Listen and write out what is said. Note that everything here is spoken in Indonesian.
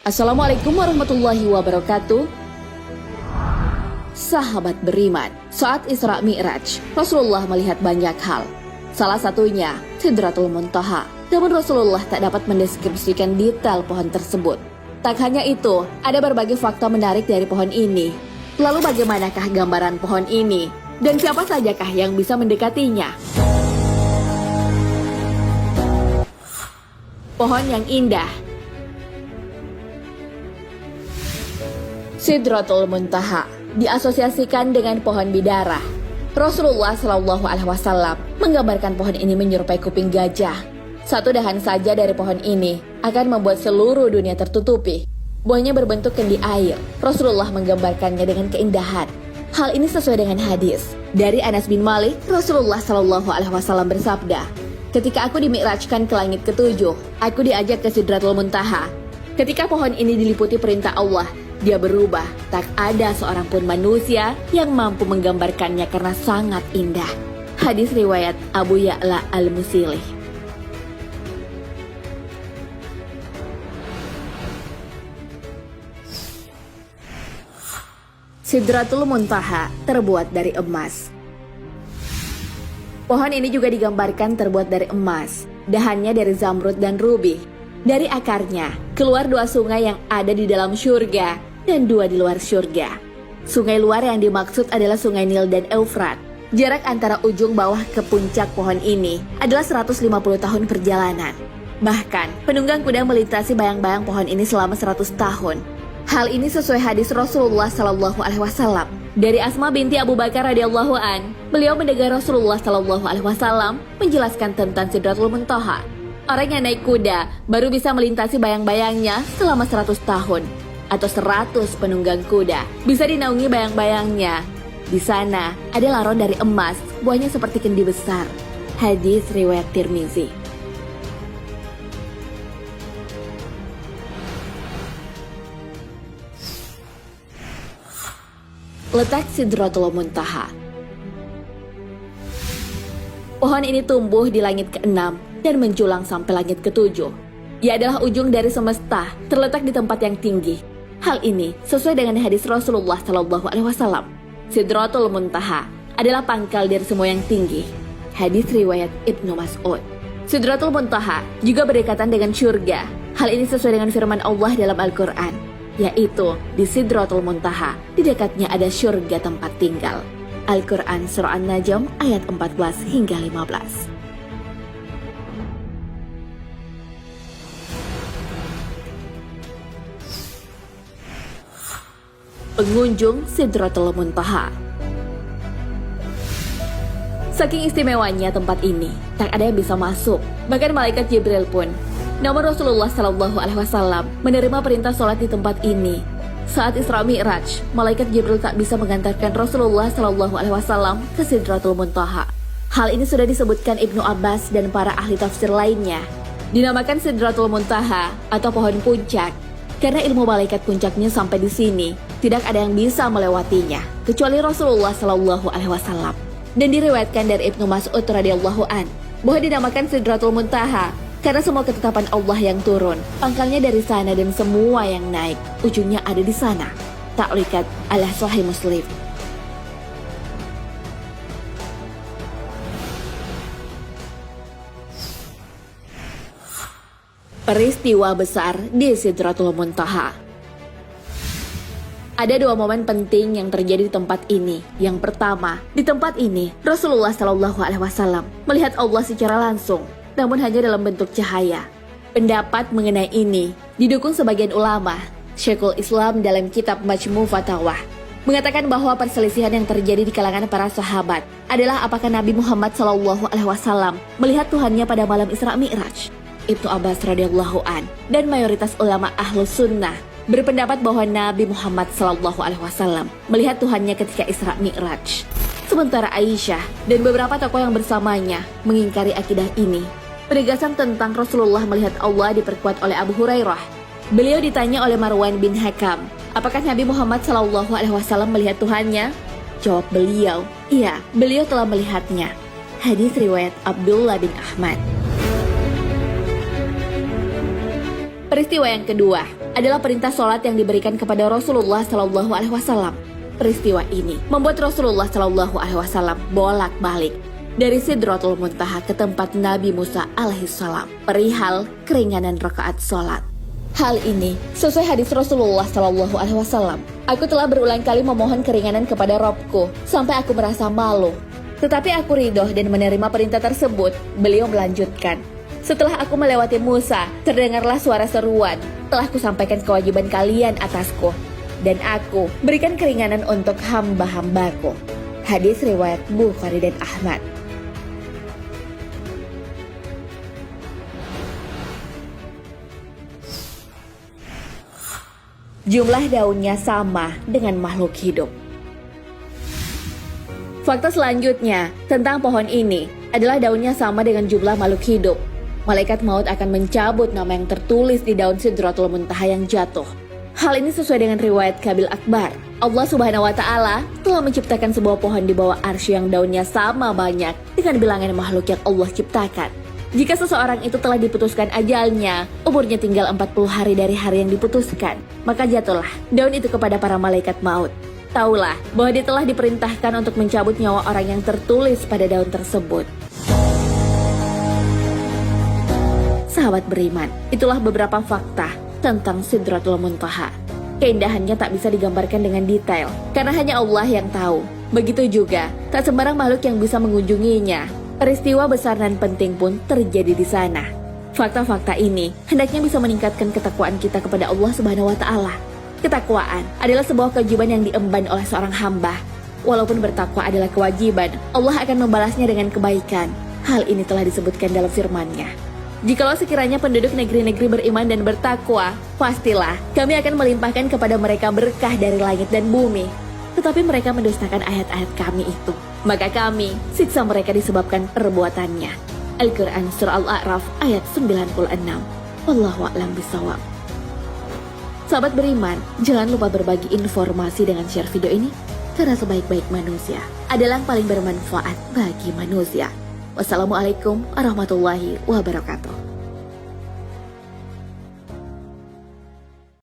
Assalamualaikum warahmatullahi wabarakatuh. Sahabat beriman, saat Isra Mi'raj, Rasulullah melihat banyak hal. Salah satunya, Sidratul Muntaha. Namun Rasulullah tak dapat mendeskripsikan detail pohon tersebut. Tak hanya itu, ada berbagai fakta menarik dari pohon ini. Lalu bagaimanakah gambaran pohon ini? Dan siapa sajakah yang bisa mendekatinya? Pohon yang indah. Sidratul Muntaha diasosiasikan dengan pohon bidara. Rasulullah Shallallahu Alaihi Wasallam menggambarkan pohon ini menyerupai kuping gajah. Satu dahan saja dari pohon ini akan membuat seluruh dunia tertutupi. Buahnya berbentuk kendi air. Rasulullah menggambarkannya dengan keindahan. Hal ini sesuai dengan hadis dari Anas bin Malik. Rasulullah Shallallahu Alaihi Wasallam bersabda, "Ketika aku dimi'rajkan ke langit ketujuh, aku diajak ke Sidratul Muntaha. Ketika pohon ini diliputi perintah Allah, dia berubah, tak ada seorang pun manusia yang mampu menggambarkannya karena sangat indah." Hadis riwayat Abu Ya'la Al-Musilih. Sidratul Muntaha terbuat dari emas. Pohon ini juga digambarkan terbuat dari emas, dahannya dari zamrud dan rubi. Dari akarnya keluar dua sungai yang ada di dalam syurga dan dua di luar syurga. Sungai luar yang dimaksud adalah sungai Nil dan Eufrat. Jarak antara ujung bawah ke puncak pohon ini adalah 150 tahun perjalanan. Bahkan, penunggang kuda melintasi bayang-bayang pohon ini selama 100 tahun. Hal ini sesuai hadis Rasulullah Shallallahu Alaihi Wasallam. Dari Asma binti Abu Bakar radhiyallahu an, beliau mendengar Rasulullah Shallallahu Alaihi Wasallam menjelaskan tentang Sidratul Muntaha. Orang yang naik kuda baru bisa melintasi bayang-bayangnya selama 100 tahun. Atau 100 penunggang kuda bisa dinaungi bayang-bayangnya. Di sana ada laron dari emas, buahnya seperti kendi besar. Hadis riwayat Tirmizi. Letak Sidratul Muntaha. Pohon ini tumbuh di langit ke-6 dan menjulang sampai langit ke-7. Ia adalah ujung dari semesta, terletak di tempat yang tinggi. Hal ini sesuai dengan hadis Rasulullah Shallallahu Alaihi Wasallam. Sidratul Muntaha adalah pangkal dari semua yang tinggi. Hadis riwayat Ibnu Mas'ud. Sidratul Muntaha juga berdekatan dengan syurga. Hal ini sesuai dengan firman Allah dalam Al-Quran, yaitu di Sidratul Muntaha, di dekatnya ada syurga tempat tinggal. Al-Quran Surah An-Najm ayat 14 hingga 15. Pengunjung Sidratul Muntaha. Saking istimewanya tempat ini, tak ada yang bisa masuk, bahkan malaikat Jibril pun. Namun Rasulullah Shallallahu Alaihi Wasallam menerima perintah sholat di tempat ini. Saat Isra Mi'raj, malaikat Jibril tak bisa mengantarkan Rasulullah Shallallahu Alaihi Wasallam ke Sidratul Muntaha. Hal ini sudah disebutkan Ibnu Abbas dan para ahli tafsir lainnya. Dinamakan Sidratul Muntaha atau pohon puncak karena ilmu malaikat puncaknya sampai di sini. Tidak ada yang bisa melewatinya kecuali Rasulullah Shallallahu Alaihi Wasallam. Dan diriwayatkan dari Ibnu Mas'ud radhiyallahu an bahwa dinamakan Sidratul Muntaha karena semua ketetapan Allah yang turun, pangkalnya dari sana dan semua yang naik, ujungnya ada di sana. Ta'liqat ala Sahih Muslim. Peristiwa besar di Sidratul Muntaha. Ada dua momen penting yang terjadi di tempat ini. Yang pertama, di tempat ini Rasulullah Shallallahu Alaihi Wasallam melihat Allah secara langsung, namun hanya dalam bentuk cahaya. Pendapat mengenai ini didukung sebagian ulama. Syekhul Islam dalam kitab Majmu' Fatawah mengatakan bahwa perselisihan yang terjadi di kalangan para sahabat adalah apakah Nabi Muhammad Shallallahu Alaihi Wasallam melihat Tuhannya pada malam Isra Mi'raj. Ibnu Abbas radhiyallahu an dan mayoritas ulama Ahlus Sunnah berpendapat bahwa Nabi Muhammad SAW melihat Tuhannya ketika Isra Mi'raj. Sementara Aisyah dan beberapa tokoh yang bersamanya mengingkari akidah ini. Penegasan tentang Rasulullah melihat Allah diperkuat oleh Abu Hurairah. Beliau ditanya oleh Marwan bin Hakam, apakah Nabi Muhammad SAW melihat Tuhannya? Jawab beliau, iya, beliau telah melihatnya. Hadis riwayat Abdullah bin Ahmad. Peristiwa yang kedua adalah perintah sholat yang diberikan kepada Rasulullah SAW. Peristiwa ini membuat Rasulullah SAW bolak-balik dari Sidratul Muntaha ke tempat Nabi Musa alaihissalam perihal keringanan rakaat sholat. Hal ini sesuai hadis Rasulullah SAW. Aku telah berulang kali memohon keringanan kepada Robku sampai aku merasa malu. Tetapi aku ridho dan menerima perintah tersebut. Beliau melanjutkan, setelah aku melewati Musa, terdengarlah suara seruan, telah kusampaikan kewajiban kalian atasku, dan aku berikan keringanan untuk hamba-hambaku. Hadis riwayat Bukhari dan Ahmad. Jumlah daunnya sama dengan makhluk hidup. Fakta selanjutnya tentang pohon ini adalah daunnya sama dengan jumlah makhluk hidup. Malaikat maut akan mencabut nama yang tertulis di daun Sidratul Muntaha yang jatuh. Hal ini sesuai dengan riwayat Kabil Akbar. Allah Subhanahu wa Ta'ala telah menciptakan sebuah pohon di bawah arsy yang daunnya sama banyak dengan bilangan makhluk yang Allah ciptakan. Jika seseorang itu telah diputuskan ajalnya, umurnya tinggal 40 hari dari hari yang diputuskan, maka jatuhlah daun itu kepada para malaikat maut. Taulah bahwa dia telah diperintahkan untuk mencabut nyawa orang yang tertulis pada daun tersebut. Sahabat beriman, itulah beberapa fakta tentang Sidratul Muntaha. Keindahannya tak bisa digambarkan dengan detail, karena hanya Allah yang tahu. Begitu juga, tak sembarang makhluk yang bisa mengunjunginya. Peristiwa besar dan penting pun terjadi di sana. Fakta-fakta ini hendaknya bisa meningkatkan ketakwaan kita kepada Allah Subhanahu wa Ta'ala. Ketakwaan adalah sebuah kewajiban yang diemban oleh seorang hamba. Walaupun bertakwa adalah kewajiban, Allah akan membalasnya dengan kebaikan. Hal ini telah disebutkan dalam firman-Nya. Jikalau sekiranya penduduk negeri-negeri beriman dan bertakwa, pastilah kami akan melimpahkan kepada mereka berkah dari langit dan bumi. Tetapi mereka mendustakan ayat-ayat kami itu. Maka kami siksa mereka disebabkan perbuatannya. Al-Quran Surah Al-A'raf ayat 96. Wallahu a'lam bishawab. Sahabat beriman, jangan lupa berbagi informasi dengan share video ini, karena sebaik-baik manusia adalah yang paling bermanfaat bagi manusia. Wassalamualaikum warahmatullahi wabarakatuh.